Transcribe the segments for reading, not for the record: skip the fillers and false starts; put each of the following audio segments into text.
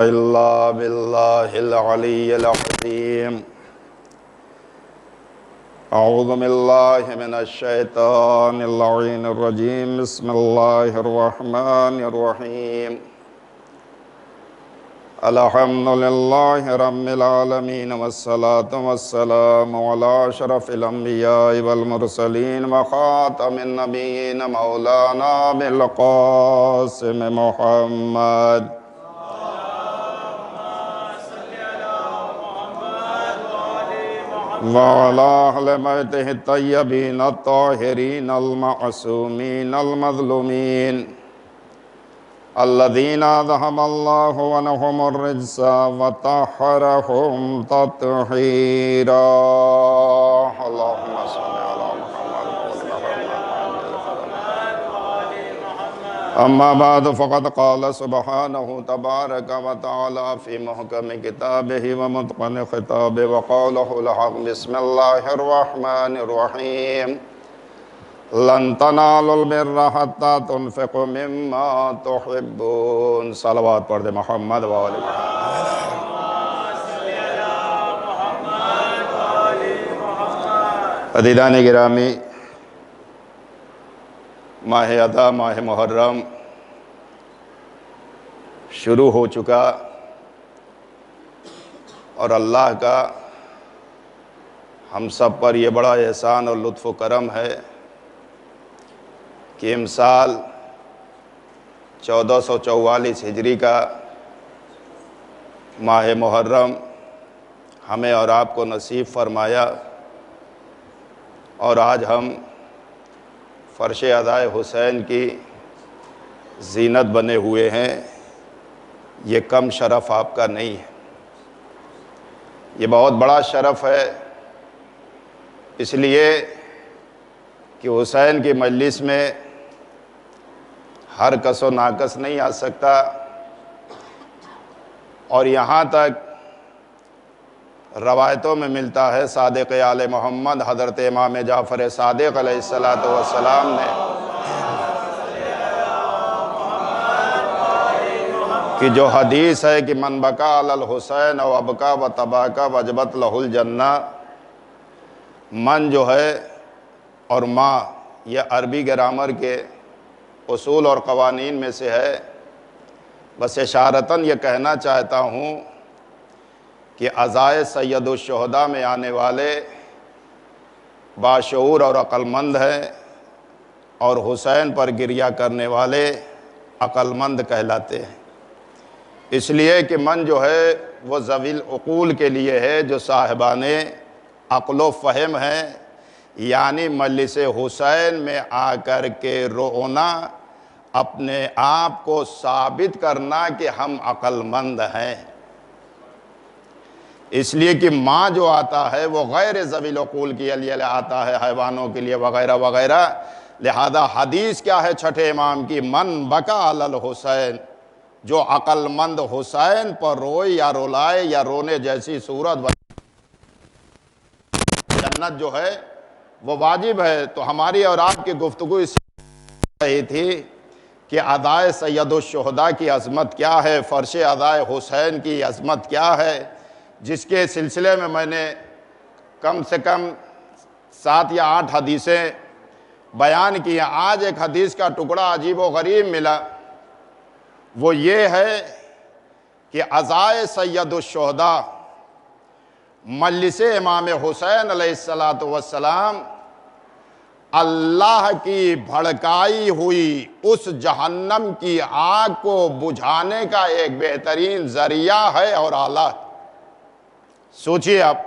إلا بالله العلي العظيم. أعوذ بالله من الشيطان اللعين الرجيم. بسم الله الرحمن الرحيم. الحمد لله رب العالمين والصلاة والسلام على أشرف الأنبياء والمرسلين وخاتم النبيين مولانا بالقاسم محمد وعلى أهل بيته الطيبين الطاهرين المعصومين المظلومين الذين ذهب الله عنهم الرجس وطهرهم تطهيرا. اللهم صل على أما بعد فقد قال سبحانه تبارك وتعالى في محكم كتابه ومتقن خطابه وقوله الحق. بسم الله الرحمن الرحيم. لن تنالوا البر حتى تنفقوا مما تحبون. صلوات پڑھ دے محمد وآل محمد. عزیزان گرامی، ماہ عطا ماہ محرم شروع ہو چکا، اور اللہ کا ہم سب پر یہ بڑا احسان اور لطف و کرم ہے کہ امسال 1444 ہجری کا ماہ محرم ہمیں اور آپ کو نصیب فرمایا، اور آج ہم فرش عزائے حسین کی زینت بنے ہوئے ہیں. یہ کم شرف آپ کا نہیں ہے، یہ بہت بڑا شرف ہے، اس لیے کہ حسین کی مجلس میں ہر کس و ناکس نہیں آ سکتا، اور یہاں تک روایتوں میں ملتا ہے صادق آل محمد حضرت امام جعفر صادق علیہ السلام نے کہ جو حدیث ہے کہ من بکا علی الحسین و ابکا و تباکا وجبت لہ الجنہ، من جو ہے اور ماں، یہ عربی گرامر کے اصول اور قوانین میں سے ہے. بس اشارتاً یہ کہنا چاہتا ہوں کہ عزائے سید الشہداء میں آنے والے باشعور اور عقل مند ہیں، اور حسین پر گریہ کرنے والے عقل مند کہلاتے ہیں. اس لیے کہ من جو ہے وہ ذوی العقول کے لیے ہے، جو صاحبان عقل و فہم ہیں، یعنی مجلس حسین میں آ کر کے رونا، اپنے آپ کو ثابت کرنا کہ ہم عقل مند ہیں. اس لیے کہ ماں جو آتا ہے وہ غیر ذوی العقول کے لیے آتا ہے، حیوانوں کے لیے وغیرہ وغیرہ. لہذا حدیث کیا ہے چھٹے امام کی؟ من بکا علی الحسین، جو عقل مند حسین پر روئے یا رولائے یا رونے جیسی صورت، جنت جو ہے وہ واجب ہے. تو ہماری اور آپ کی گفتگو اس رہی تھی کہ عزائے سید الشہداء کی عظمت کیا ہے، فرش عزائے حسین کی عظمت کیا ہے، جس کے سلسلے میں نے کم سے کم 7 یا 8 حدیثیں بیان کی ہیں. آج ایک حدیث کا ٹکڑا عجیب و غریب ملا، وہ یہ ہے کہ عزائے سید الشہداء مجلس امام حسین علیہ السلام اللہ کی بھڑکائی ہوئی اس جہنم کی آگ کو بجھانے کا ایک بہترین ذریعہ ہے اور آلہ. سوچئے آپ،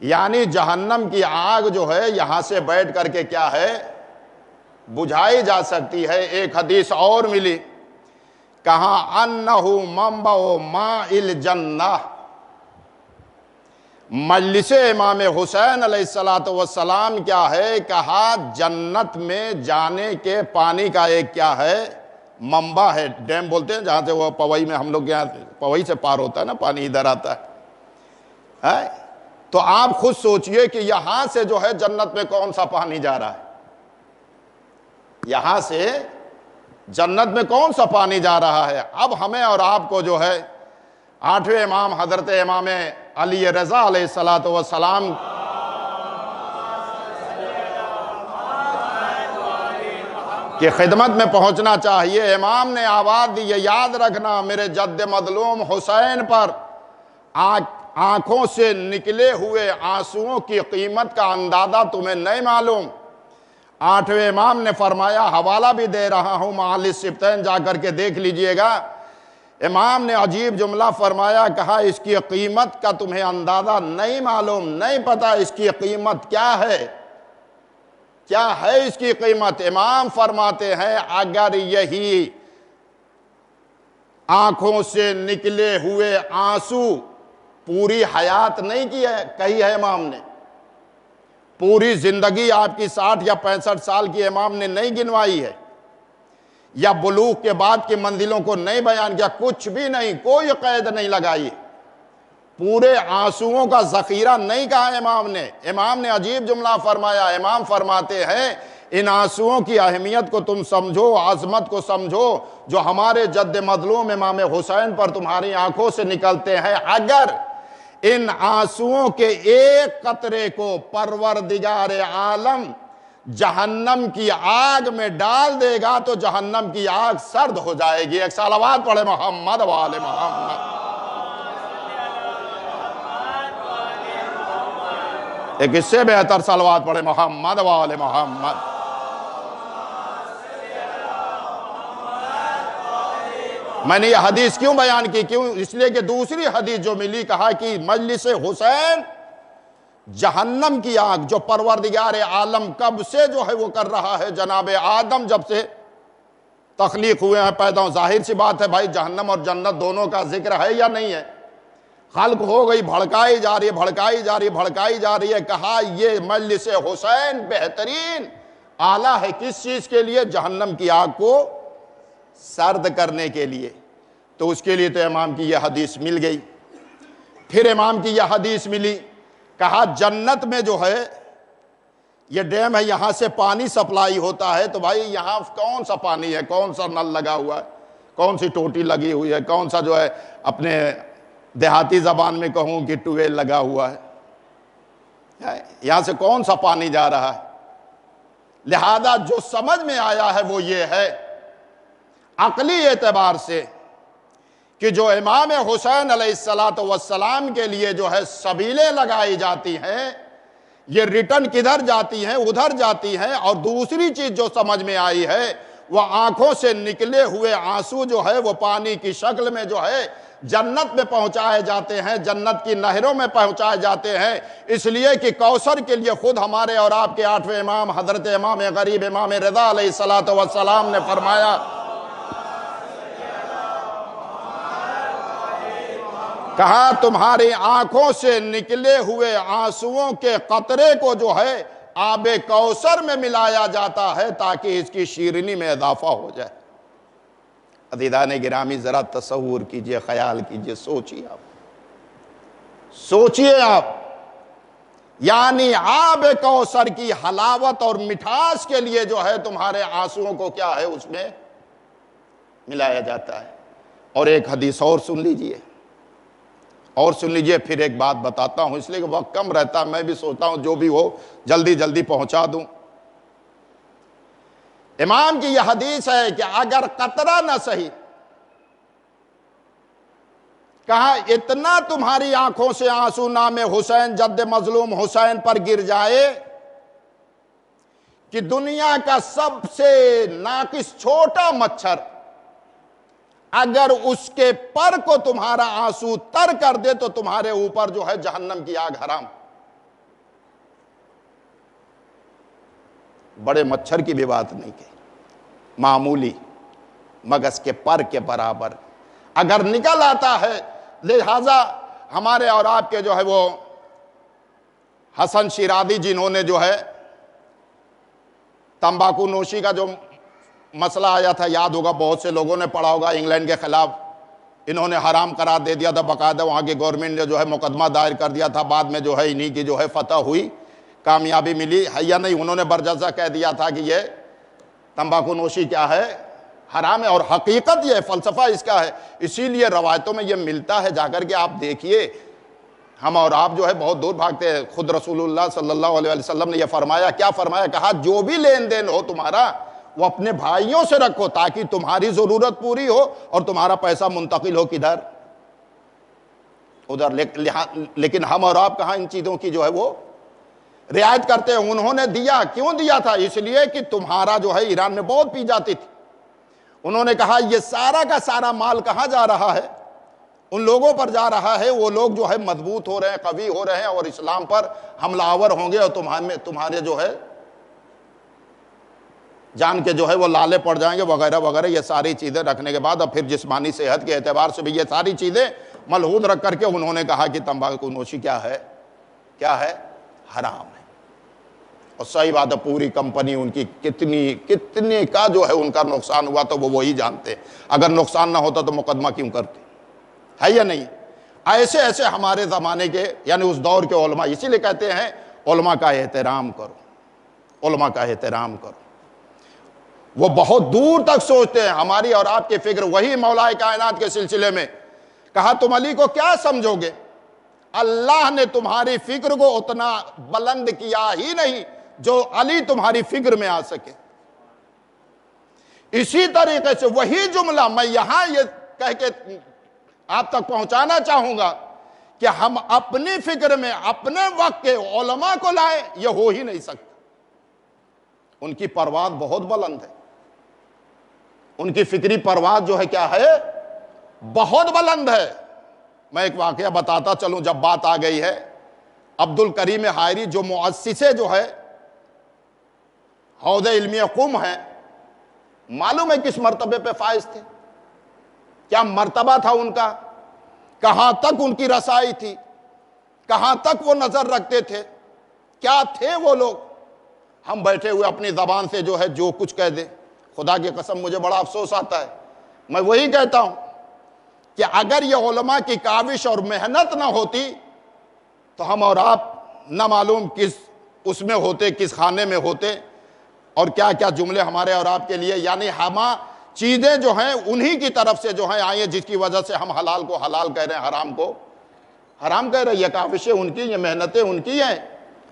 یعنی جہنم کی آگ جو ہے یہاں سے بیٹھ کر کے کیا ہے، بجھائی جا سکتی ہے. ایک حدیث اور ملی، کہاں انہ منبع ماء الجنہ، مجلس امام حسین علیہ السلام کیا ہے، کہا جنت میں جانے کے پانی کا ایک کیا ہے، منبع ہے. ڈیم بولتے ہیں جہاں سے وہ پوئی میں ہم لوگ یہاں پوئی سے پار ہوتا ہے نا، پانی ادھر آتا ہے. تو آپ خود سوچئے کہ یہاں سے جو ہے جنت میں کون سا پانی جا رہا ہے. یہاں سے جنت میں کون سا پانی جا رہا ہے؟ اب ہمیں اور آپ کو جو ہے 8ویں امام حضرت امام علی رضا علیہ السلام کی خدمت میں پہنچنا چاہیے۔ امام نے آواز دی، یہ یاد رکھنا میرے جد مظلوم حسین پر آنکھوں سے نکلے ہوئے آنسوؤں کی قیمت کا اندازہ تمہیں نہیں معلوم۔ 8ویں امام نے فرمایا، حوالہ بھی دے رہا ہوں معالی سبتین، جا کر کے دیکھ لیجئے گا۔ امام نے عجیب جملہ فرمایا، کہا اس کی قیمت کا تمہیں اندازہ نہیں معلوم، نہیں پتا اس کی قیمت کیا ہے، کیا ہے اس کی قیمت۔ امام فرماتے ہیں اگر یہی آنکھوں سے نکلے ہوئے آنسو پوری حیات نہیں کی ہے، کہی ہے امام نے، پوری زندگی آپ کی 60 یا 65 سال کی امام نے نہیں گنوائی ہے، یا بلوغ کے بعد کی منزلوں کو نہیں بیان کیا، کچھ بھی نہیں، کوئی قید نہیں لگائی، پورے آنسوؤں کا ذخیرہ نہیں کہا امام نے۔ امام نے عجیب جملہ فرمایا، امام فرماتے ہیں ان آنسوؤں کی اہمیت کو تم سمجھو، عظمت کو سمجھو جو ہمارے جد مظلوم امام حسین پر تمہاری آنکھوں سے نکلتے ہیں۔ اگر ان آنسوؤں کے ایک قطرے کو پروردگار عالم جہنم کی آگ میں ڈال دے گا تو جہنم کی آگ سرد ہو جائے گی۔ ایک صلوات پڑھے محمد و آل محمد۔ ایک اس سے بہتر صلوات پڑھے محمد و آل محمد۔ میں نے یہ حدیث کیوں بیان کی؟ کیوں؟ اس لیے کہ دوسری حدیث جو ملی، کہا کہ مجلس حسین جہنم کی آگ جو پروردگار عالم کب سے جو ہے وہ کر رہا ہے، جناب آدم جب سے تخلیق ہوئے ہیں، پیدا ہوں، ظاہر سی بات ہے بھائی جہنم اور جنت دونوں کا ذکر ہے یا نہیں ہے؟ خلق ہو گئی، بھڑکائی جا رہی ہے، بھڑکائی جا رہی ہے، بھڑکائی جا رہی ہے۔ کہا یہ مجلس حسین بہترین آلہ ہے، کس چیز کے لیے؟ جہنم کی آگ کو سرد کرنے کے لیے۔ تو اس کے لیے تو امام کی یہ حدیث مل گئی۔ پھر امام کی یہ حدیث ملی، کہا جنت میں جو ہے یہ ڈیم ہے، یہاں سے پانی سپلائی ہوتا ہے، تو بھائی یہاں کون سا پانی ہے، کون سا نل لگا ہوا ہے، کون سی ٹوٹی لگی ہوئی ہے، کون سا جو ہے اپنے دیہاتی زبان میں کہوں کہ ٹویل لگا ہوا ہے، یہاں سے کون سا پانی جا رہا ہے؟ لہذا جو سمجھ میں آیا ہے وہ یہ ہے عقلی اعتبار سے کہ جو امام حسین علیہ السلام کے لیے جو ہے سبیلیں لگائی جاتی ہیں، یہ ریٹرن کدھر جاتی ہیں؟ ادھر جاتی ہیں۔ اور دوسری چیز جو سمجھ میں آئی ہے، وہ آنکھوں سے نکلے ہوئے آنسو جو ہے وہ پانی کی شکل میں جو ہے جنت میں پہنچائے جاتے ہیں، جنت کی نہروں میں پہنچائے جاتے ہیں، اس لیے کہ کوثر کے لیے خود ہمارے اور آپ کے 8ویں امام حضرت امام غریب امام رضا علیہ السلام نے فرمایا، کہا تمہاری آنکھوں سے نکلے ہوئے آنسوؤں کے قطرے کو جو ہے آب کوثر میں ملایا جاتا ہے تاکہ اس کی شیرینی میں اضافہ ہو جائے۔ عزیزان گرامی ذرا تصور کیجئے، خیال کیجئے، سوچئے آپ، یعنی آب کوثر کی حلاوت اور مٹھاس کے لیے جو ہے تمہارے آنسوؤں کو کیا ہے اس میں ملایا جاتا ہے۔ اور ایک حدیث اور سن لیجئے، پھر ایک بات بتاتا ہوں، اس لیے کہ وقت کم رہتا، میں بھی سوچتا ہوں جو بھی ہو جلدی جلدی پہنچا دوں۔ امام کی یہ حدیث ہے کہ اگر قطرہ نہ سہی، کہا اتنا تمہاری آنکھوں سے آنسو نام حسین جد مظلوم حسین پر گر جائے کہ دنیا کا سب سے ناقص چھوٹا مچھر اگر اس کے پر کو تمہارا آنسو تر کر دے تو تمہارے اوپر جو ہے جہنم کی آگ حرام۔ بڑے مچھر کی بھی بات نہیں کی، معمولی مگس کے پر کے برابر اگر نکل آتا ہے۔ لہذا ہمارے اور آپ کے جو ہے وہ حسن شیرازی جنہوں نے جو ہے تمباکو نوشی کا جو مسئلہ آیا تھا، یاد ہوگا، بہت سے لوگوں نے پڑھا ہوگا، انگلینڈ کے خلاف انہوں نے حرام قرار دے دیا تھا، باقاعدہ وہاں کی گورنمنٹ نے جو ہے مقدمہ دائر کر دیا تھا، بعد میں جو ہے انہی کی جو ہے فتح ہوئی، کامیابی ملی ہے یا نہیں۔ انہوں نے برجستہ کہہ دیا تھا کہ یہ تمباکو نوشی کیا ہے، حرام ہے، اور حقیقت یہ ہے، فلسفہ اس کا ہے۔ اسی لیے روایتوں میں یہ ملتا ہے، جا کر کے آپ دیکھیے، ہم اور آپ جو ہے بہت دور بھاگتے ہیں۔ خود رسول اللہ صلی اللہ علیہ وسلم نے یہ فرمایا، کیا فرمایا؟ کہا جو بھی لین دین ہو تمہارا وہ اپنے بھائیوں سے رکھو تاکہ تمہاری ضرورت پوری ہو اور تمہارا پیسہ منتقل ہو کدھر؟ ادھر۔ لیکن ہم اور آپ کہاں ان چیزوں کی جو ہے وہ رعایت کرتے ہیں؟ انہوں نے دیا، کیوں دیا تھا؟ اس لیے کہ تمہارا جو ہے ایران میں بہت پی جاتی تھی۔ انہوں نے کہا یہ سارا کا سارا مال کہاں جا رہا ہے؟ ان لوگوں پر جا رہا ہے، وہ لوگ جو ہے مضبوط ہو رہے ہیں، قوی ہو رہے ہیں اور اسلام پر حملہ آور ہوں گے، اور تمہارے جو ہے جان کے جو ہے وہ لالے پڑ جائیں گے وغیرہ وغیرہ۔ یہ ساری چیزیں رکھنے کے بعد اب پھر جسمانی صحت کے اعتبار سے بھی یہ ساری چیزیں ملحوظ رکھ کر کے انہوں نے کہا کہ تمباکو نوشی کیا ہے؟ کیا ہے؟ حرام ہے۔ اور صحیح بات ہے، پوری کمپنی ان کی کتنی کا جو ہے ان کا نقصان ہوا تو وہ وہی جانتے۔ اگر نقصان نہ ہوتا تو مقدمہ کیوں کرتے؟ ہے یا نہیں؟ ایسے ہمارے زمانے کے یعنی اس دور کے علماء، اسی لیے کہتے ہیں علماء کا احترام کرو، علماء کا احترام کرو۔ وہ بہت دور تک سوچتے ہیں، ہماری اور آپ کی فکر وہی مولا کائنات کے سلسلے میں کہا تم علی کو کیا سمجھو گے؟ اللہ نے تمہاری فکر کو اتنا بلند کیا ہی نہیں جو علی تمہاری فکر میں آ سکے۔ اسی طریقے سے وہی جملہ میں یہاں یہ کہہ کے آپ تک پہنچانا چاہوں گا کہ ہم اپنی فکر میں اپنے وقت کے علماء کو لائیں، یہ ہو ہی نہیں سکتا۔ ان کی پرواز بہت بلند ہے، ان کی فکری پرواز جو ہے کیا ہے؟ بہت بلند ہے۔ میں ایک واقعہ بتاتا چلوں، جب بات آ گئی ہے عبد الکریم حائری جو مؤسسے جو ہے حوض علمیہ قم ہیں، معلوم ہے کس مرتبے پہ فائز تھے؟ کیا مرتبہ تھا ان کا؟ کہاں تک ان کی رسائی تھی؟ کہاں تک وہ نظر رکھتے تھے؟ کیا تھے وہ لوگ؟ ہم بیٹھے ہوئے اپنی زبان سے جو ہے جو کچھ کہہ دیں۔ خدا کی قسم مجھے بڑا افسوس آتا ہے، میں وہی کہتا ہوں کہ اگر یہ علماء کی کاوش اور محنت نہ ہوتی تو ہم اور آپ نہ معلوم کس اس میں ہوتے، کس خانے میں ہوتے، اور کیا کیا جملے ہمارے اور آپ کے لیے، یعنی چیزیں جو ہیں انہی کی طرف سے جو ہیں آئی ہیں، جس کی وجہ سے ہم حلال کو حلال کہہ رہے ہیں، حرام کو حرام کہہ رہے ہیں۔ یہ کاوشیں ان کی، یہ محنتیں ان کی ہیں،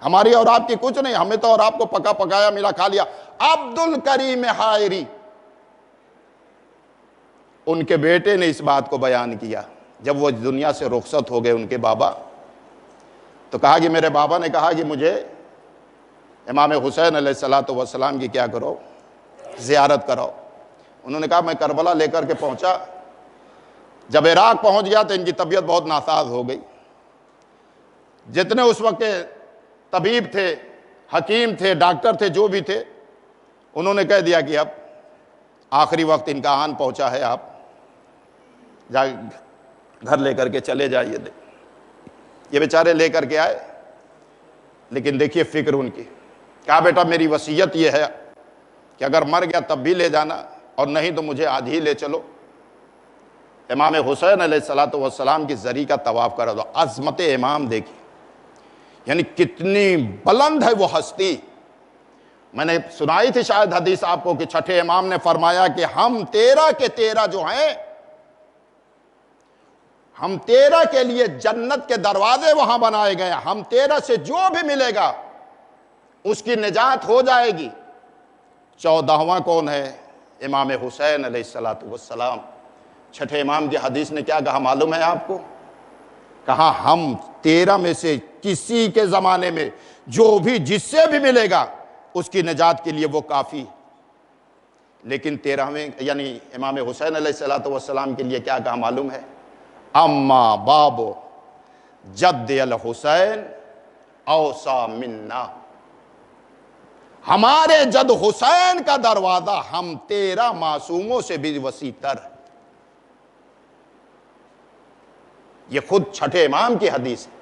ہماری اور آپ کی کچھ نہیں۔ ہمیں تو اور آپ کو پکا پکایا ملا کھا لیا۔ عبد الکریم حائری، ان کے بیٹے نے اس بات کو بیان کیا جب وہ دنیا سے رخصت ہو گئے ان کے بابا، تو کہا کہ میرے بابا نے کہا کہ مجھے امام حسین علیہ السلام کی کیا کرو؟ زیارت کرو۔ انہوں نے کہا میں کربلا لے کر کے پہنچا، جب عراق پہنچ گیا تو ان کی طبیعت بہت ناساز ہو گئی۔ جتنے اس وقت کے طبیب تھے، حکیم تھے، ڈاکٹر تھے، جو بھی تھے، انہوں نے کہہ دیا کہ اب آخری وقت ان کا آن پہنچا ہے، آپ جا گھر لے کر کے چلے جائیے۔ یہ بیچارے لے کر کے آئے، لیکن دیکھیے فکر ان کی، کہا بیٹا میری وصیت یہ ہے کہ اگر مر گیا تب بھی لے جانا، اور نہیں تو مجھے آج ہی لے چلو۔ امام حسین علیہ السلام کی زری کا طواف کرا دو۔ عظمت امام دیکھی، یعنی کتنی بلند ہے وہ ہستی۔ میں نے سنائی تھی شاید حدیث آپ کو کہ چھٹے امام نے فرمایا کہ ہم 13 کے 13 جو ہیں، ہم 13 کے لیے جنت کے دروازے وہاں بنائے گئے ہیں، ہم 13 سے جو بھی ملے گا اس کی نجات ہو جائے گی۔ 14واں کون ہے؟ امام حسین علیہ السلام۔ چھٹے امام کی حدیث نے کیا کہا معلوم ہے آپ کو؟ کہا ہم 13 میں سے کسی کے زمانے میں جو بھی جس سے بھی ملے گا اس کی نجات کے لیے وہ کافی۔ لیکن 13ویں یعنی امام حسین علیہ السلام کے لیے کیا کہا معلوم ہے؟ اما بابو جد الحسین اوسا منا، ہمارے جد حسین کا دروازہ ہم 13 معصوموں سے بھی وسیع تر ہے۔ یہ خود چھٹے امام کی حدیث ہے،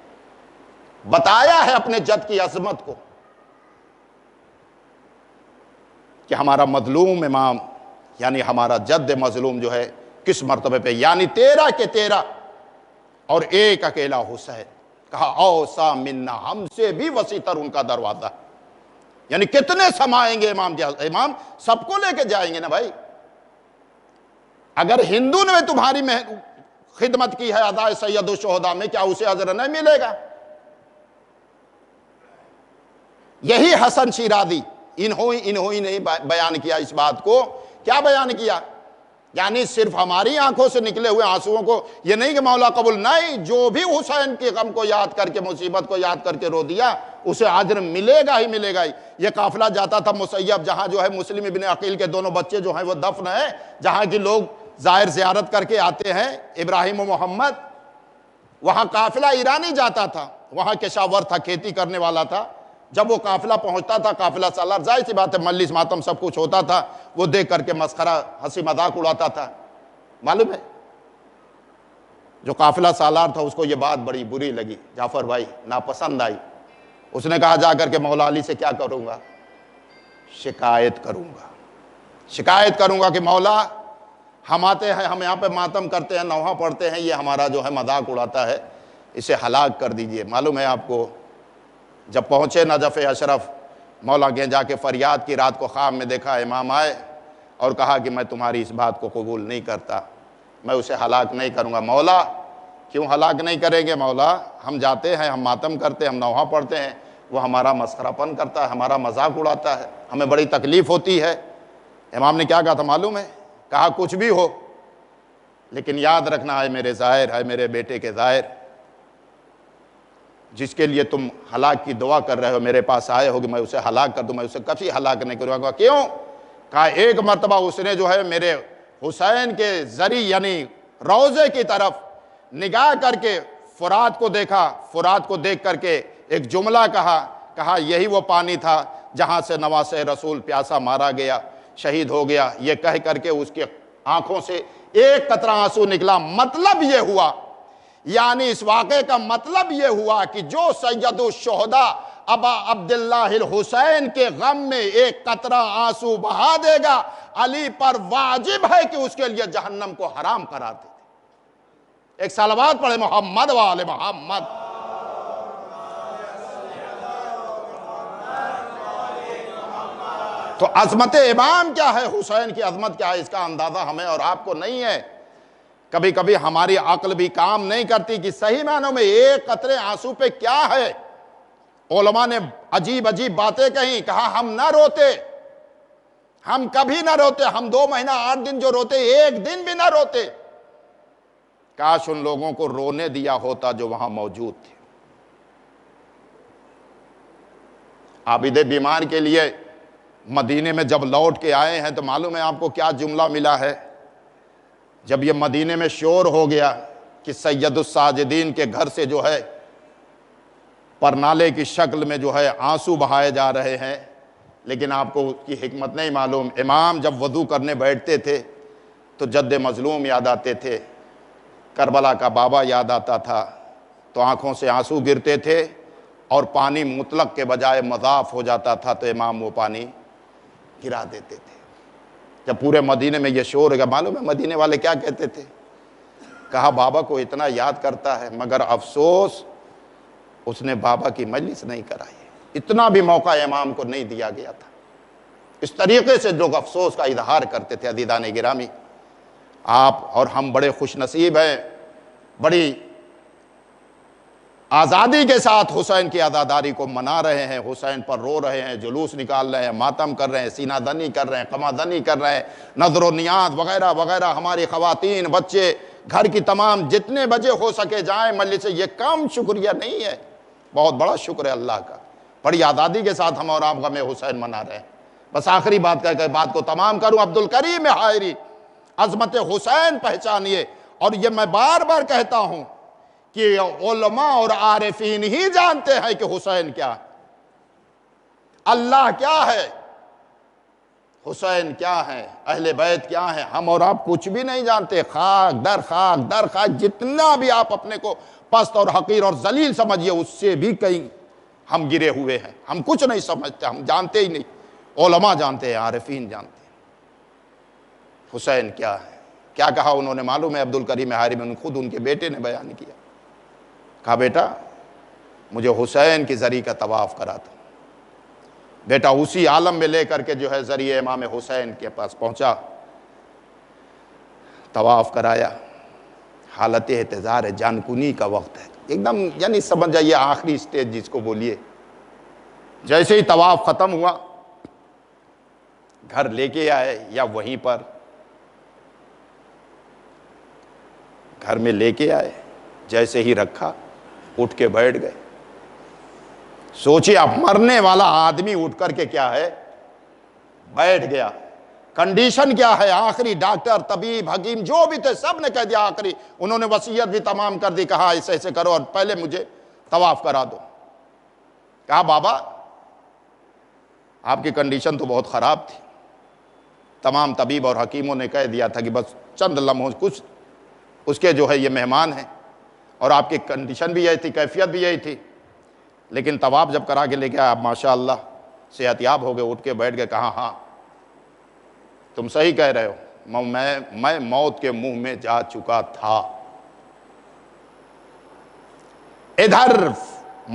بتایا ہے اپنے جد کی عظمت کو کہ ہمارا مظلوم امام یعنی ہمارا جد مظلوم جو ہے کس مرتبے پہ، یعنی 13 کے 13 اور ایک اکیلا حسین۔ کہا اوسا منا، ہم سے بھی وسیع تر ان کا دروازہ، یعنی کتنے سمائیں گے امام سب کو لے کے جائیں گے نا بھائی۔ اگر ہندو نے تمہاری خدمت کی ہے ادائے سید الشہداء میں، کیا اسے اجر نہیں ملے گا؟ یہی حسن شیرازی انہوں نے بیان کیا اس بات کو. کیا بیان کیا؟ یعنی صرف ہماری آنکھوں سے نکلے ہوئے آنسوؤں کو یہ نہیں کہ مولا قبول، نہیں، جو بھی حسین کے غم کو یاد کر کے، مصیبت کو یاد کر کے رو دیا، اسے اجر ملے گا ہی ملے گا ہی. یہ قافلہ جاتا تھا مسیب، جہاں جو ہے مسلم ابن عقیل کے دونوں بچے جو ہیں وہ دفن ہیں، جہاں کی لوگ ظاہر زیارت کر کے آتے ہیں، ابراہیم و محمد. وہاں قافلہ ایرانی جاتا تھا، وہاں کشاور تھا، کھیتی کرنے والا تھا. جب وہ قافلہ پہنچتا تھا، قافلہ سالار، ظاہر سی بات ہے مجلس ماتم سب کچھ ہوتا تھا، وہ دیکھ کر کے مسخرہ ہنسی مذاق اڑاتا تھا. معلوم ہے جو قافلہ سالار تھا اس کو یہ بات بڑی بری لگی، جعفر بھائی ناپسند آئی. اس نے کہا جا کر کے مولا علی سے کیا کروں گا؟ شکایت کروں گا. شکایت کروں گا کہ مولا ہم آتے ہیں، ہم یہاں پہ ماتم کرتے ہیں، نوحہ پڑھتے ہیں، یہ ہمارا جو ہے مذاق اڑاتا ہے، اسے ہلاک کر دیجئے. معلوم ہے آپ کو جب پہنچے نجف اشرف، مولا کے جا کے فریاد کی، رات کو خواب میں دیکھا امام آئے اور کہا کہ میں تمہاری اس بات کو قبول نہیں کرتا، میں اسے ہلاک نہیں کروں گا. مولا کیوں ہلاک نہیں کریں گے؟ مولا ہم جاتے ہیں، ہم ماتم کرتے ہیں، ہم نوحہ پڑھتے ہیں، وہ ہمارا مسخرہ پن کرتا ہے، ہمارا مذاق اڑاتا ہے، ہمیں بڑی تکلیف ہوتی ہے. امام نے کیا کہا تھا معلوم ہے؟ کہا کچھ بھی ہو لیکن یاد رکھنا ہے میرے ظاہر، ہے میرے بیٹے کے ظاہر، جس کے لیے تم ہلاک کی دعا کر رہے ہو میرے پاس آئے ہو کہ میں اسے ہلاک کر دوں، میں اسے کبھی ہلاک نہیں کروں گا. کیوں؟ کہا ایک مرتبہ اس نے جو ہے میرے حسین کے ذریعے یعنی روضے کی طرف نگاہ کر کے فرات کو دیکھا، فرات کو دیکھ کر کے ایک جملہ کہا یہی وہ پانی تھا جہاں سے نواسہ رسول پیاسا مارا گیا، شہید ہو گیا. یہ کہہ کر کے اس کی آنکھوں سے ایک قطرہ آنسو نکلا. مطلب یہ ہوا، یعنی اس واقعے کا مطلب یہ ہوا کہ جو سید الشہداء ابا عبداللہ الحسین کے غم میں ایک قطرہ آنسو بہا دے گا، علی پر واجب ہے کہ اس کے لیے جہنم کو حرام قرار دے. ایک صلوات پڑھے محمد و آل محمد. تو عظمت امام کیا ہے، حسین کی عظمت کیا ہے، اس کا اندازہ ہمیں اور آپ کو نہیں ہے. کبھی کبھی ہماری عقل بھی کام نہیں کرتی کہ صحیح معنوں میں ایک قطرے آنسو پہ کیا ہے. علماء نے عجیب عجیب باتیں کہیں، کہا ہم نہ روتے، ہم کبھی نہ روتے، ہم 2 مہینہ 8 دن جو روتے ایک دن بھی نہ روتے. کاش ان لوگوں کو رونے دیا ہوتا جو وہاں موجود تھے. عابد بیمار کے لیے مدینے میں جب لوٹ کے آئے ہیں تو معلوم ہے آپ کو کیا جملہ ملا ہے؟ جب یہ مدینے میں شور ہو گیا کہ سید الساجدین کے گھر سے جو ہے پرنالے کی شکل میں جو ہے آنسو بہائے جا رہے ہیں، لیکن آپ کو اس کی حکمت نہیں معلوم. امام جب وضو کرنے بیٹھتے تھے تو جد مظلوم یاد آتے تھے، کربلا کا بابا یاد آتا تھا، تو آنکھوں سے آنسو گرتے تھے اور پانی مطلق کے بجائے مضاف ہو جاتا تھا تو امام وہ پانی گرا دیتے تھے. جب پورے مدینے میں یہ شور ہے، معلوم ہے مدینے والے کیا کہتے تھے؟ کہا بابا کو اتنا یاد کرتا ہے مگر افسوس اس نے بابا کی مجلس نہیں کرائی. اتنا بھی موقع امام کو نہیں دیا گیا تھا. اس طریقے سے لوگ افسوس کا اظہار کرتے تھے. عزیزان گرامی، آپ اور ہم بڑے خوش نصیب ہیں، بڑی آزادی کے ساتھ حسین کی عزاداری کو منا رہے ہیں، حسین پر رو رہے ہیں، جلوس نکال رہے ہیں، ماتم کر رہے ہیں، سینہ دنی کر رہے ہیں، قمع دنی کر رہے ہیں، نظر و نیاز وغیرہ وغیرہ. ہماری خواتین، بچے، گھر کی تمام جتنے بجے ہو سکے جائیں مجلس سے. یہ کم شکریہ نہیں ہے، بہت بڑا شکر ہے اللہ کا. بڑی آزادی کے ساتھ ہم اور آپ غم حسین منا رہے ہیں. بس آخری بات کہہ کے بات کو تمام کروں. عبدالکریم حائری، عظمت حسین پہچانیے. اور یہ میں بار بار کہتا ہوں کہ علماء اور عارفین ہی جانتے ہیں کہ حسین کیا ہے، اللہ کیا ہے، حسین کیا ہے، اہل بیت کیا ہے. ہم اور آپ کچھ بھی نہیں جانتے. خاک در خاک در خاک، جتنا بھی آپ اپنے کو پست اور حقیر اور ذلیل سمجھیے اس سے بھی کہیں ہم گرے ہوئے ہیں. ہم کچھ نہیں سمجھتے، ہم جانتے ہی نہیں. علماء جانتے ہیں، عارفین جانتے ہیں حسین کیا ہے. کیا کہا انہوں نے معلوم ہے؟ عبدالکریم حائری میں خود ان کے بیٹے نے بیان کیا. کہا بیٹا مجھے حسین کی زری کا طواف کرا دو. بیٹا اسی عالم میں لے کر کے جو ہے ذریعہ امام حسین کے پاس پہنچا. طواف کرایا، حالت احتضار ہے، جان کنی کا وقت ہے ایک دم، یعنی سمجھ جائیے آخری سٹیج جس کو بولیے۔ جیسے ہی طواف ختم ہوا، گھر لے کے آئے یا وہیں پر گھر میں لے کے آئے، جیسے ہی رکھا اٹھ کے بیٹھ گئے۔ سوچیے اب مرنے والا آدمی اٹھ کر کے کیا ہے، بیٹھ گیا۔ کنڈیشن کیا ہے، آخری ڈاکٹر طبیب حکیم جو بھی تھے سب نے کہہ دیا، آخری انہوں نے وصیت بھی تمام کر دی، کہا ایسے ایسے کرو اور پہلے مجھے طواف کرا دو۔ کہا بابا آپ کی کنڈیشن تو بہت خراب تھی، تمام طبیب اور حکیموں نے کہہ دیا تھا کہ بس چند لمحوں کچھ اس کے جو ہے یہ مہمان ہیں، اور آپ کی کنڈیشن بھی یہی تھی، کیفیت بھی یہی تھی، لیکن طواف جب کرا کے لے کے آپ ماشاء اللہ صحت یاب ہو گئے، اٹھ کے بیٹھ گئے۔ کہا ہاں تم صحیح کہہ رہے ہو، میں موت کے منہ میں جا چکا تھا۔ ادھر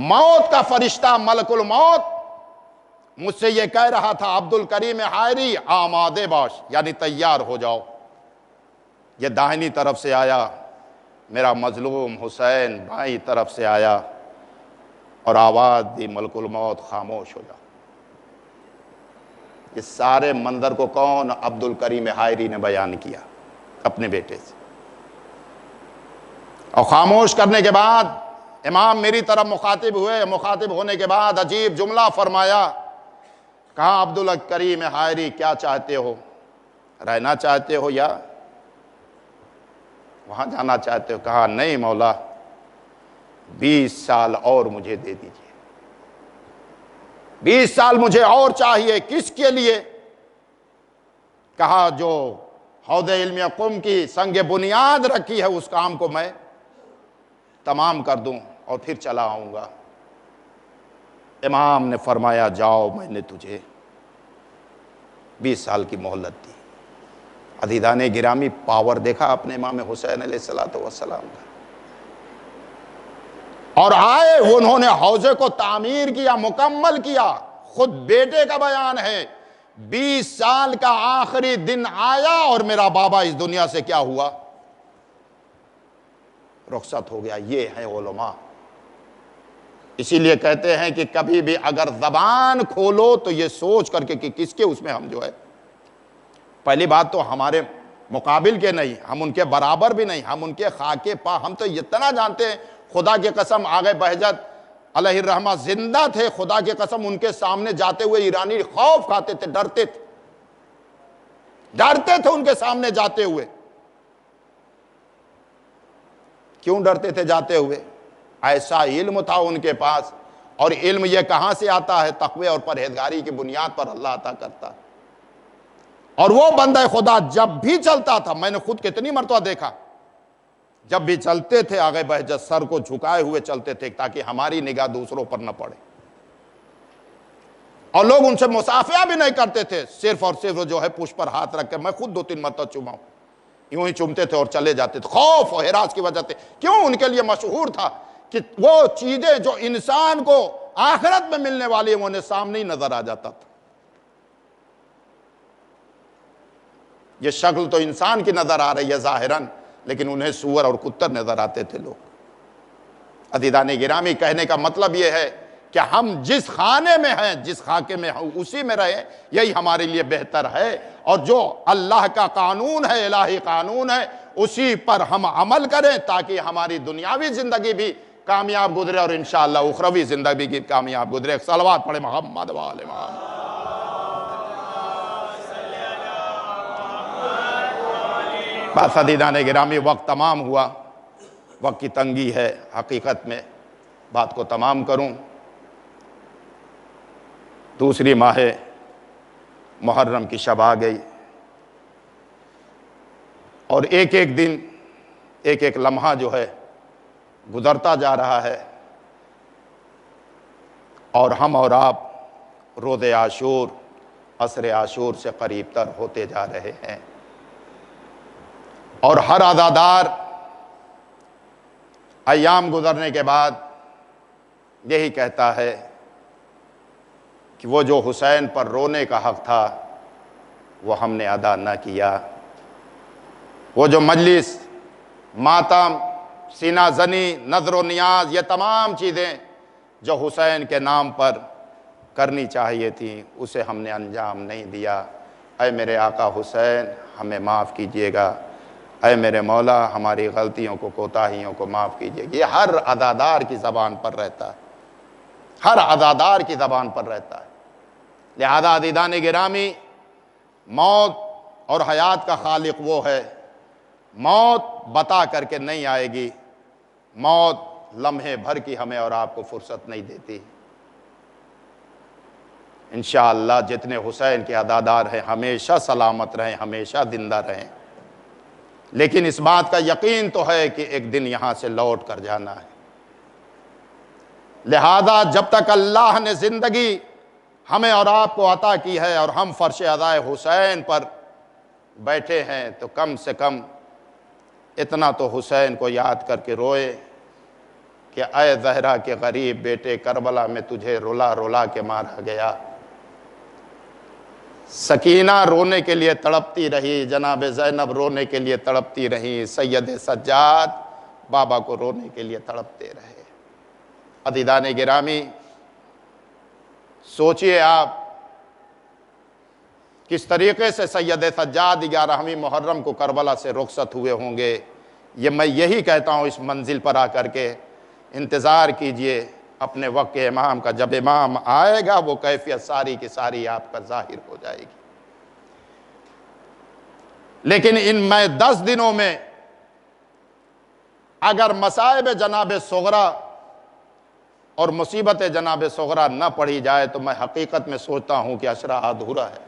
موت کا فرشتہ ملک الموت مجھ سے یہ کہہ رہا تھا، عبد الکریم حائری آمادے باش، یعنی تیار ہو جاؤ۔ یہ داہنی طرف سے آیا، میرا مظلوم حسین بائیں طرف سے آیا اور آواز دی، ملک الموت خاموش ہو جاؤ۔ یہ سارے منظر کو کون؟ عبد الکریم حائری نے بیان کیا اپنے بیٹے سے۔ اور خاموش کرنے کے بعد امام میری طرف مخاطب ہوئے، مخاطب ہونے کے بعد عجیب جملہ فرمایا، کہا عبد الکریم حائری کیا چاہتے ہو، رہنا چاہتے ہو یا وہاں جانا چاہتے ہو؟ کہا نہیں مولا، 20 سال اور مجھے دے دیجیے، 20 سال مجھے اور چاہیے۔ کس کے لیے؟ کہا جو حوض علم قم کی سنگ بنیاد رکھی ہے اس کام کو میں تمام کر دوں اور پھر چلا آؤں گا۔ امام نے فرمایا جاؤ، میں نے تجھے 20 سال کی مہلت دی۔ عزیزان گرامی، پاور دیکھا اپنے امام حسین علیہ السلام کا۔ اور آئے انہوں نے حوضے کو تعمیر کیا، مکمل کیا۔ خود بیٹے کا بیان ہے، 20 سال کا آخری دن آیا اور میرا بابا اس دنیا سے کیا ہوا؟ رخصت ہو گیا۔ یہ ہے علماء۔ اسی لیے کہتے ہیں کہ کبھی بھی اگر زبان کھولو تو یہ سوچ کر کے کہ کس کے اس میں ہم جو ہے، پہلی بات تو ہمارے مقابل کے نہیں، ہم ان کے برابر بھی نہیں، ہم ان کے خاکے پا، ہم تو اتنا جانتے ہیں، خدا کی قسم آغا بہجت علیہ الرحمہ زندہ تھے، خدا کی قسم ان کے سامنے جاتے ہوئے ایرانی خوف کھاتے تھے، ڈرتے تھے ان کے سامنے جاتے ہوئے۔ کیوں ڈرتے تھے جاتے ہوئے؟ ایسا علم تھا ان کے پاس، اور علم یہ کہاں سے آتا ہے؟ تقوی اور پرہیزگاری کی بنیاد پر اللہ عطا کرتا ہے۔ اور وہ بندہ خدا جب بھی چلتا تھا، میں نے خود کتنی مرتبہ دیکھا، جب بھی چلتے تھے آگے بہجت سر کو جھکائے ہوئے چلتے تھے تاکہ ہماری نگاہ دوسروں پر نہ پڑے، اور لوگ ان سے مصافحہ بھی نہیں کرتے تھے، صرف اور صرف جو ہے پشت پر ہاتھ رکھ کے، میں خود 2-3 مرتبہ چوما ہوں، یوں ہی چومتے تھے اور چلے جاتے تھے، خوف و ہراس کی وجہ سے۔ کیوں؟ ان کے لیے مشہور تھا کہ وہ چیزیں جو انسان کو آخرت میں ملنے والی ہیں انہیں سامنے ہی نظر آ جاتا تھا۔ یہ شکل تو انسان کی نظر آ رہی ہے ظاہراً، لیکن انہیں سور اور کتر نظر آتے تھے لوگ۔ عزیزان گرامی، کہنے کا مطلب یہ ہے کہ ہم جس خانے میں ہیں، جس خاکے میں ہیں، اسی میں رہیں، یہی ہمارے لیے بہتر ہے، اور جو اللہ کا قانون ہے، الہی قانون ہے، اسی پر ہم عمل کریں تاکہ ہماری دنیاوی زندگی بھی کامیاب گزرے اور انشاءاللہ اخروی زندگی بھی کامیاب گزرے۔ ایک صلوات پڑھے محمد وآل محمد۔ بس عزیزان گرامی، وقت تمام ہوا، وقت کی تنگی ہے، حقیقت میں بات کو تمام کروں۔ دوسری ماہ محرم کی شب آ گئی، اور ایک ایک دن، ایک ایک لمحہ جو ہے گزرتا جا رہا ہے، اور ہم اور آپ روز عاشور، عصر عاشور سے قریب تر ہوتے جا رہے ہیں، اور ہر عزادار ایام گزرنے کے بعد یہی کہتا ہے کہ وہ جو حسین پر رونے کا حق تھا وہ ہم نے ادا نہ کیا۔ وہ جو مجلس، ماتم، سینہ زنی، نظر و نیاز، یہ تمام چیزیں جو حسین کے نام پر کرنی چاہیے تھیں، اسے ہم نے انجام نہیں دیا۔ اے میرے آقا حسین ہمیں معاف کیجئے گا، اے میرے مولا ہماری غلطیوں کو، کوتاہیوں کو معاف کیجئے گا۔ یہ ہر عزادار کی زبان پر رہتا ہے، ہر عزادار کی زبان پر رہتا ہے۔ لہذا عزیزان گرامی، موت اور حیات کا خالق وہ ہے، موت بتا کر کے نہیں آئے گی، موت لمحے بھر کی ہمیں اور آپ کو فرصت نہیں دیتی۔ انشاءاللہ جتنے حسین کے عزادار ہیں ہمیشہ سلامت رہیں، ہمیشہ زندہ رہیں، لیکن اس بات کا یقین تو ہے کہ ایک دن یہاں سے لوٹ کر جانا ہے۔ لہذا جب تک اللہ نے زندگی ہمیں اور آپ کو عطا کی ہے اور ہم فرش عزائے حسین پر بیٹھے ہیں، تو کم سے کم اتنا تو حسین کو یاد کر کے روئے کہ اے زہرا کے غریب بیٹے، کربلا میں تجھے رلا رلا کے مارا گیا۔ سکینہ رونے کے لیے تڑپتی رہی، جناب زینب رونے کے لیے تڑپتی رہی، سید سجاد بابا کو رونے کے لیے تڑپتے رہے۔ عزیزان گرامی، سوچئے آپ کس طریقے سے سید سجاد 11ویں محرم کو کربلا سے رخصت ہوئے ہوں گے۔ یہ میں یہی کہتا ہوں، اس منزل پر آ کر کے انتظار کیجئے اپنے وقت کے امام کا۔ جب امام آئے گا وہ کیفیت ساری کی ساری آپ کا ظاہر ہو جائے گی۔ لیکن ان میں 10 دنوں میں اگر مصائب جناب صغرا اور مصیبت جناب صغرا نہ پڑھی جائے تو میں حقیقت میں سوچتا ہوں کہ عشرہ ادھورا ہے۔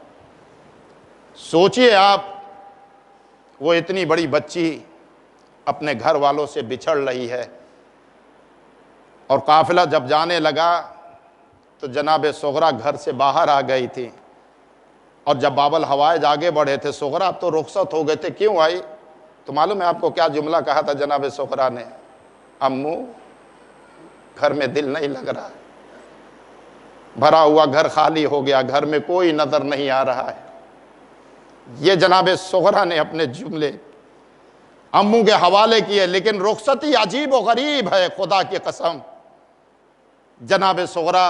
سوچئے آپ، وہ اتنی بڑی بچی اپنے گھر والوں سے بچھڑ رہی ہے، اور قافلہ جب جانے لگا تو جناب صغرا گھر سے باہر آ گئی تھی، اور جب باب الحوائج آگے بڑھے تھے، صغرا اب تو رخصت ہو گئے تھے، کیوں آئی؟ تو معلوم ہے آپ کو کیا جملہ کہا تھا جناب صغرا نے؟ امو گھر میں دل نہیں لگ رہا ہے، بھرا ہوا گھر خالی ہو گیا، گھر میں کوئی نظر نہیں آ رہا ہے۔ یہ جناب صغرا نے اپنے جملے امو کے حوالے کیے، لیکن رخصتی عجیب و غریب ہے، خدا کی قسم۔ جناب صغرا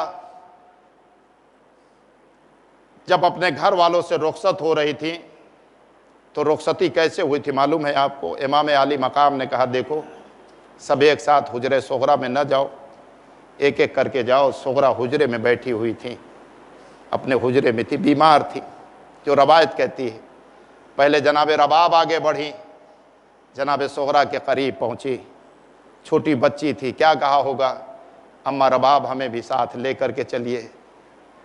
جب اپنے گھر والوں سے رخصت ہو رہی تھی تو رخصتی کیسے ہوئی تھی معلوم ہے آپ کو؟ امام عالی مقام نے کہا دیکھو سب ایک ساتھ حجرے صغرا میں نہ جاؤ، ایک ایک کر کے جاؤ۔ صغرا حجرے میں بیٹھی ہوئی تھی، اپنے حجرے میں تھی، بیمار تھی، جو روایت کہتی ہے۔ پہلے جناب رباب آگے بڑھی، جناب صغرا کے قریب پہنچی، چھوٹی بچی تھی، کیا کہا ہوگا؟ اماں رباب ہمیں بھی ساتھ لے کر کے چلیے۔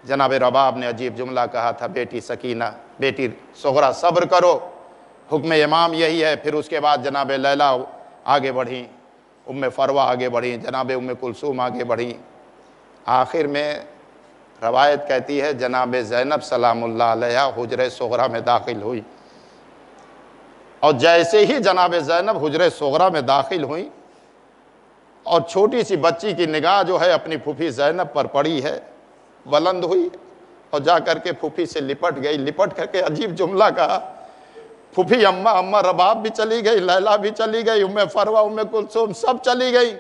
جناب رباب نے عجیب جملہ کہا تھا، بیٹی سکینہ، بیٹی صغرا صبر کرو، حکم امام یہی ہے۔ پھر اس کے بعد جناب لیلا آگے بڑھیں، ام فروہ آگے بڑھیں، جناب ام کلثوم آگے بڑھیں۔ آخر میں روایت کہتی ہے جناب زینب سلام اللہ علیہا حجرے صغرا میں داخل ہوئی، اور جیسے ہی جناب زینب حجرے صغرا میں داخل ہوئی اور چھوٹی سی بچی کی نگاہ جو ہے اپنی پھوپھی زینب پر پڑی ہے، بلند ہوئی اور جا کر کے پھوپھی سے لپٹ گئی۔ لپٹ کر کے عجیب جملہ کہا، پھوپھی اماں رباب بھی چلی گئی، لیلا بھی چلی گئی، ام فروہ، ام کلثوم سب چلی گئی،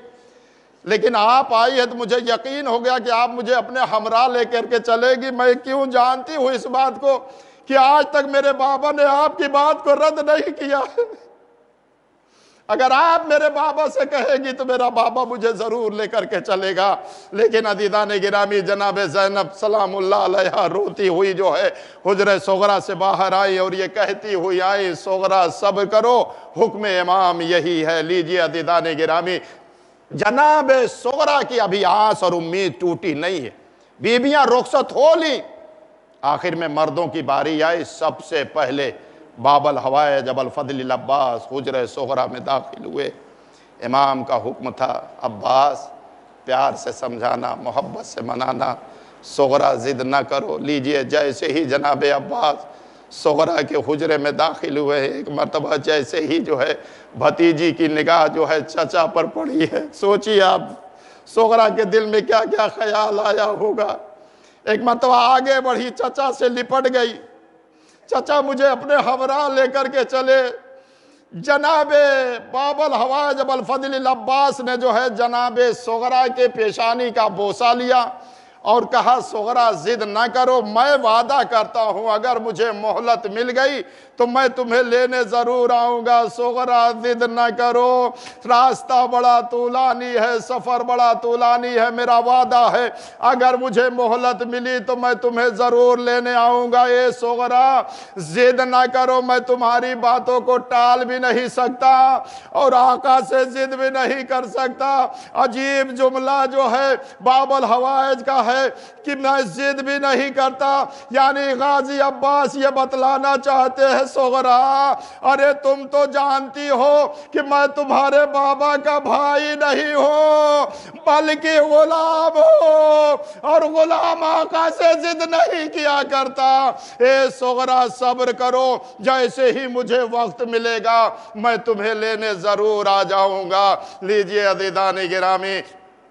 لیکن آپ آئی ہے تو مجھے یقین ہو گیا کہ آپ مجھے اپنے ہمراہ لے کر کے چلے گی۔ میں کیوں جانتی ہوں اس بات کو کہ آج تک میرے بابا نے آپ کی بات کو رد نہیں کیا۔ اگر آپ میرے بابا سے کہے گی تو میرا بابا مجھے ضرور لے کر کے چلے گا۔ لیکن عزیزان گرامی، جناب زینب سلام اللہ علیہا روتی ہوئی جو ہے حجرہ صغرا سے باہر آئی اور یہ کہتی ہوئی آئی، صغرا صبر کرو، حکم امام یہی ہے۔ لیجئے عزیزان گرامی، جناب صغرا کی ابھی آس اور امید ٹوٹی نہیں ہے، بیویاں رخصت ہو لی، آخر میں مردوں کی باری آئی۔ سب سے پہلے باب الحوائج ابو الفضل العباس حجرہ صغرا میں داخل ہوئے۔ امام کا حکم تھا عباس پیار سے سمجھانا، محبت سے منانا، صغرا ضد نہ کرو۔ لیجئے جیسے ہی جناب عباس صغرا کے حجرے میں داخل ہوئے، ایک مرتبہ جیسے ہی جو ہے بھتیجی کی نگاہ جو ہے چچا پر پڑی ہے، سوچیے آپ صغرا کے دل میں کیا کیا خیال آیا ہوگا۔ ایک مرتبہ آگے بڑھی، چچا سے لپٹ گئی، چچا مجھے اپنے ہمراہ لے کر کے چلے۔ جناب بابل ہوا جب الفضل العباس نے جو ہے جناب صغرا کے پیشانی کا بوسہ لیا اور کہا صغرا ضد نہ کرو، میں وعدہ کرتا ہوں اگر مجھے مہلت مل گئی تو میں تمہیں لینے ضرور آؤں گا، صغرا ضد نہ کرو، راستہ بڑا طولانی ہے، سفر بڑا طولانی ہے، میرا وعدہ ہے اگر مجھے مہلت ملی تو میں تمہیں ضرور لینے آؤں گا، اے صغرا ضد نہ کرو، میں تمہاری باتوں کو ٹال بھی نہیں سکتا اور آقا سے ضد بھی نہیں کر سکتا۔ عجیب جملہ جو ہے باب الحوائج کا ہے کہ میں ضد بھی نہیں کرتا، یعنی غازی عباس یہ بتلانا چاہتے ہیں صغرا ارے تم تو جانتی ہو کہ میں تمہارے بابا کا بھائی نہیں ہوں بلکہ غلام ہوں، اور غلام آقا سے ضد نہیں کیا کرتا، اے صغرا صبر کرو، جیسے ہی مجھے وقت ملے گا میں تمہیں لینے ضرور آ جاؤں گا۔ لیجئے عزیزان گرامی،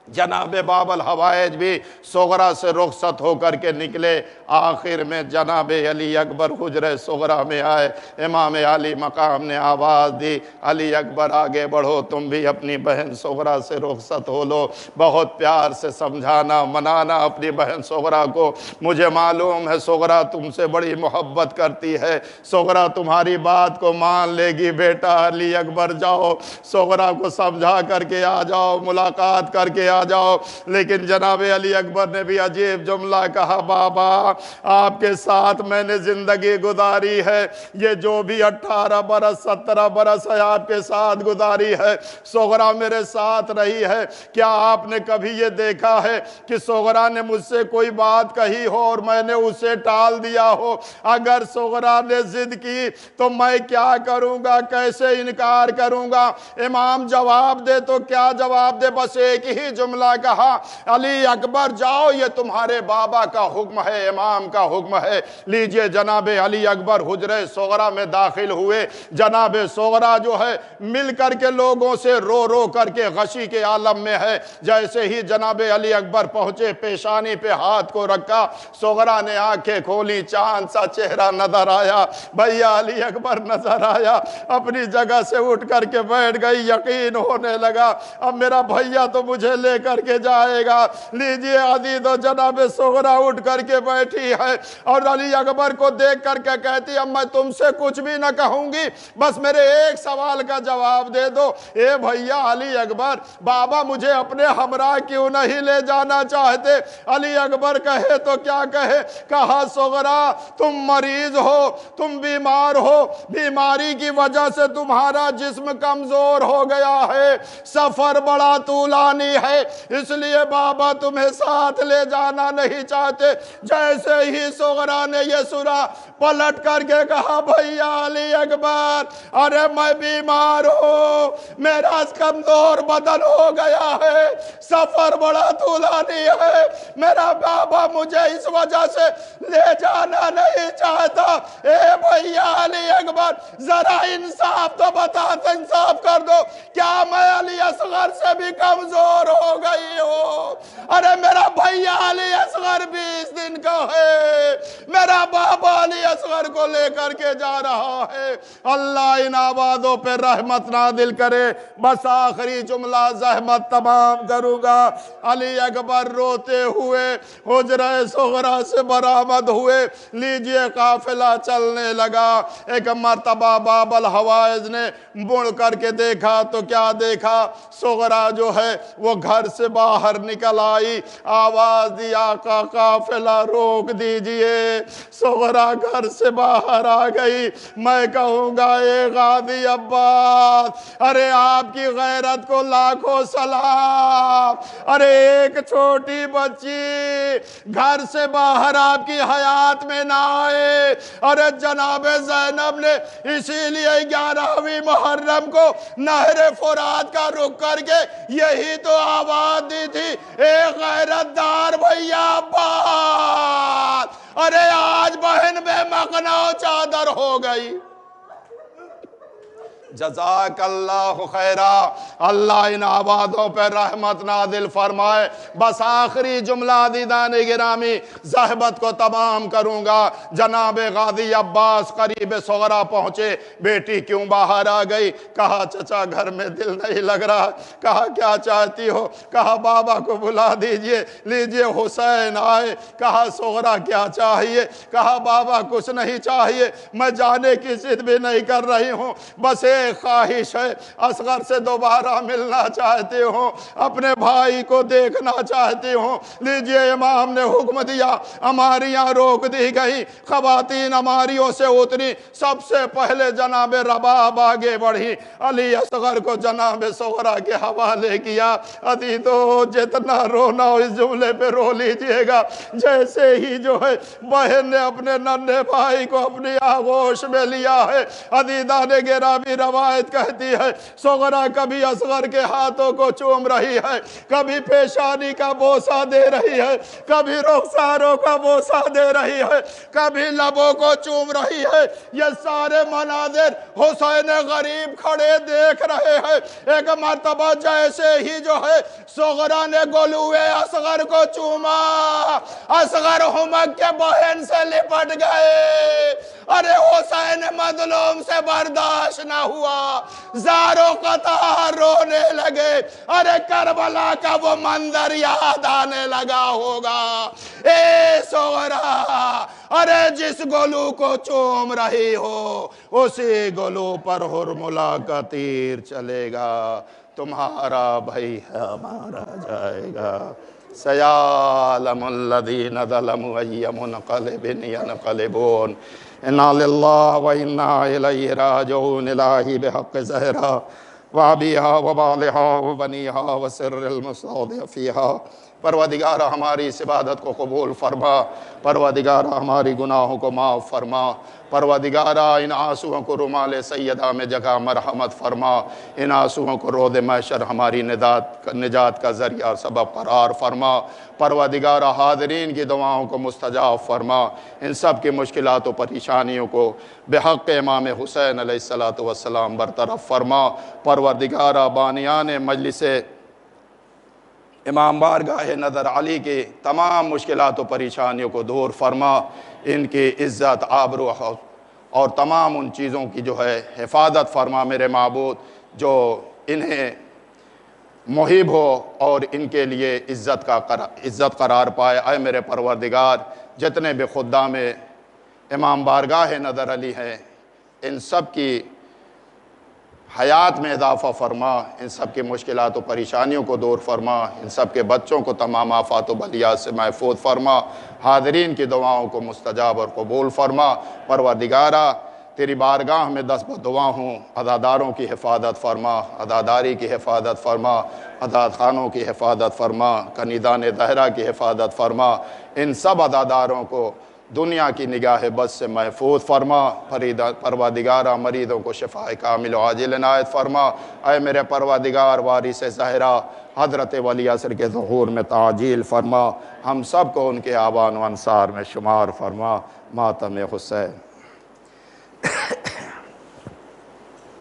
جناب باب الحوائج بھی صغرا سے رخصت ہو کر کے نکلے، آخر میں جناب علی اکبر حجرہ صغرا میں آئے، امام علی مقام نے آواز دی علی اکبر آگے بڑھو، تم بھی اپنی بہن صغرا سے رخصت ہو لو، بہت پیار سے سمجھانا منانا اپنی بہن صغرا کو، مجھے معلوم ہے صغرا تم سے بڑی محبت کرتی ہے، صغرا تمہاری بات کو مان لے گی، بیٹا علی اکبر جاؤ صغرا کو سمجھا کر کے آ جاؤ، ملاقات کر کے آ جاؤ۔ لیکن جناب علی اکبر نے بھی عجیب جملہ کہا، بابا آپ کے ساتھ میں نے زندگی گزاری ہے، یہ جو بھی 18 برس 17 برس ہے آپ کے ساتھ گزاری ہے، صغرا میرے ساتھ رہی ہے، کیا آپ نے کبھی یہ دیکھا ہے کہ صغرا نے مجھ سے کوئی بات کہی ہو اور میں نے اسے ٹال دیا ہو؟ اگر صغرا نے ضد کی تو میں کیا کروں گا، کیسے انکار کروں گا؟ امام جواب دے تو کیا جواب دے، بس ایک ہی جملہ کہا، علی اکبر جاؤ یہ تمہارے بابا کا حکم ہے، امام کا حکم ہے۔ لیجئے جناب علی اکبر حجرہ صغرا میں داخل ہوئے، جناب صغرا جو ہے مل کر کے لوگوں سے رو رو کر کے غشی کے عالم میں ہے، جیسے ہی جناب علی اکبر پہنچے پیشانی پہ ہاتھ کو رکھا، صغرا نے آنکھیں کھولی، چاند سا چہرہ نظر آیا، بھیا علی اکبر نظر آیا، اپنی جگہ سے اٹھ کر کے بیٹھ گئی، یقین ہونے لگا اب میرا بھیا تو مجھے لے کر کے جائے گا۔ لیجئے عزیز و جناب صغرا اٹھ کر کے بیٹھی ہے اور علی اکبر کو دیکھ کر کے کہتی اب میں تم سے کچھ بھی نہ کہوں گی، بس میرے ایک سوال کا جواب دے دو، اے بھیا علی اکبر بابا مجھے اپنے ہمراہ کیوں نہیں لے جانا چاہتے؟ علی اکبر کہے تو کیا کہے، کہا صغرا تم مریض ہو، تم بیمار ہو، بیماری کی وجہ سے تمہارا جسم کمزور ہو گیا ہے، سفر بڑا طولانی ہے، اس لیے بابا تمہیں ساتھ لے جانا نہیں چاہتے۔ جیسے ہی صغرا نے یہ سنا پلٹ کر کے کہا بھیا علی اکبر ارے میں بیمار ہوں، میرا کمزور بدن ہو گیا ہے، سفر بڑا طولانی ہے، میرا بابا مجھے اس وجہ سے لے جانا نہیں چاہتا۔ اے بھیا علی اکبر ذرا انصاف تو بتا، انصاف کر دو، کیا میں علی اصغر سے بھی کمزور ہو گئی ہوں؟ ارے میرا بھیا علی اصغر 20 دن کا ہے، میرا بابا علی اصغر کو لے کر کے جا رہا ہے، اللہ ان آبادوں پہ رحمت نازل کرے۔ بس آخری جملہ زحمت تمام کروں گا، علی اکبر روتے ہوئے حجرہ صغرا سے برآمد ہوئے، لیجئے قافلہ چلنے لگا۔ ایک مرتبہ باب الحوائج نے مڑ کر کے دیکھا تو کیا دیکھا، صغرا جو ہے وہ گھر سے باہر نکل آئی، آواز دی آقا قافلہ روک دیجئے، صغرا گھر سے باہر آ گئی۔ میں کہوں گا اے غازی عباس ارے آپ کی غیرت کو لاکھوں سلام، ارے ایک چھوٹی بچی گھر سے باہر آپ کی حیات میں نہ آئے، ارے جناب زینب نے اسی لیے 11ویں محرم کو نہر فرات کا رخ کر کے یہی تو آواز دی تھی، اے غیرت دار بھیا عباس ارے آج بہن بے مقنع چادر ہو گئی۔ جزاک اللہ خیرہ، اللہ ان آبادوں پر رحمت نازل فرمائے۔ بس آخری جملہ عزیزان گرامی، زحمت کو تمام کروں گا۔ جناب غازی عباس قریب صغرا پہنچے، بیٹی کیوں باہر آ گئی؟ کہا چچا گھر میں دل نہیں لگ رہا۔ کہا کیا چاہتی ہو؟ کہا بابا کو بلا دیجئے، لیجئے حسین آئے۔ کہا صغرا کیا چاہیے؟ کہا بابا کچھ نہیں چاہیے، میں جانے کی ضد بھی نہیں کر رہی ہوں، بس ایک خواہش ہے، اصغر سے دوبارہ ملنا چاہتی ہوں، اپنے بھائی کو دیکھنا چاہتی ہوں۔ لیجئے امام نے حکم دیا، عماریاں روک دی گئی، خواتین عماریوں سے اتری، سب سے پہلے جناب رباب آگے بڑھی، علی اصغر کو جناب صغرا کے حوالے کیا۔ عزیزو جتنا رونا ہو اس جملے پہ رو لیجئے گا، جیسے ہی جو ہے بہن نے اپنے ننھے بھائی کو اپنی آغوش میں لیا ہے، عزیزان گرامی روایت کہتی ہے صغرا کبھی اصغر کے ہاتھوں کو چوم رہی ہے، کبھی پیشانی کا بوسہ دے رہی ہے، کبھی رخساروں کا بوسہ دے رہی ہے، کبھی لبوں کو چوم رہی ہے۔ یہ سارے مناظر حسین غریب کھڑے دیکھ رہے ہیں۔ ایک مرتبہ جیسے ہی جو ہے صغرا نے گلوئے اصغر کو چوما، اصغر ہمک کے بہن سے لپٹ گئے۔ ارے حسین مظلوم سے برداشت نہ ہوا، زار و قطار رونے لگے۔ ارے کربلا کا وہ منظر یاد آنے لگا ہوگا، اے صغرا ارے جس گلو کو چوم رہی ہو اسی گلو پر حرملہ کا تیر چلے گا، تمہارا بھائی ہمارا جائے گا۔ سیعلم الذین ظلموا ای منقلب ینقلبون، انا للہ و انا الیہ راجعون۔ الہی بحق زہرا و ابیہا و بالہا و بنیہا و سر المستودع فیہا، پروردگارہ ہماری اس عبادت کو قبول فرما، پروردگارہ ہماری گناہوں کو معاف فرما، پروردگارہ ان آنسوؤں کو رومال سیدہ میں جگہ مرحمت فرما، ان آنسوؤں کو رود محشر ہماری نجات کا ذریعہ اور سبب قرار فرما، پروردگارہ حاضرین کی دعاؤں کو مستجاب فرما، ان سب کی مشکلات و پریشانیوں کو بحق امام حسین علیہ السلام برطرف فرما، پروردگارہ بانیان مجلس امام بارگاہ نظر علی کی تمام مشکلات و پریشانیوں کو دور فرما، ان کی عزت آبرو اور تمام ان چیزوں کی جو ہے حفاظت فرما میرے معبود جو انہیں محب ہو اور ان کے لیے عزت قرار پائے۔ اے میرے پروردگار جتنے بھی خدام امام بارگاہ نظر علی ہیں ان سب کی حیات میں اضافہ فرما، ان سب کی مشکلات و پریشانیوں کو دور فرما، ان سب کے بچوں کو تمام آفات و بلیات سے محفوظ فرما، حاضرین کی دعاؤں کو مستجاب اور قبول فرما۔ پروردگارہ تیری بارگاہ میں دست بدعا ہوں، عزاداروں کی حفاظت فرما، عزاداری کی حفاظت فرما، عزاد خانوں کی حفاظت فرما، کنیزان زہرا کی حفاظت فرما، ان سب عزاداروں کو دنیا کی نگاہ بد سے محفوظ فرما۔ پروردگارہ مریضوں کو شفاء کامل و عاجل عنایت فرما۔ اے میرے پروردگار وارث زہرا حضرت ولی عصر کے ظہور میں تعجیل فرما، ہم سب کو ان کے آبان و انصار میں شمار فرما۔ ماتم حسین۔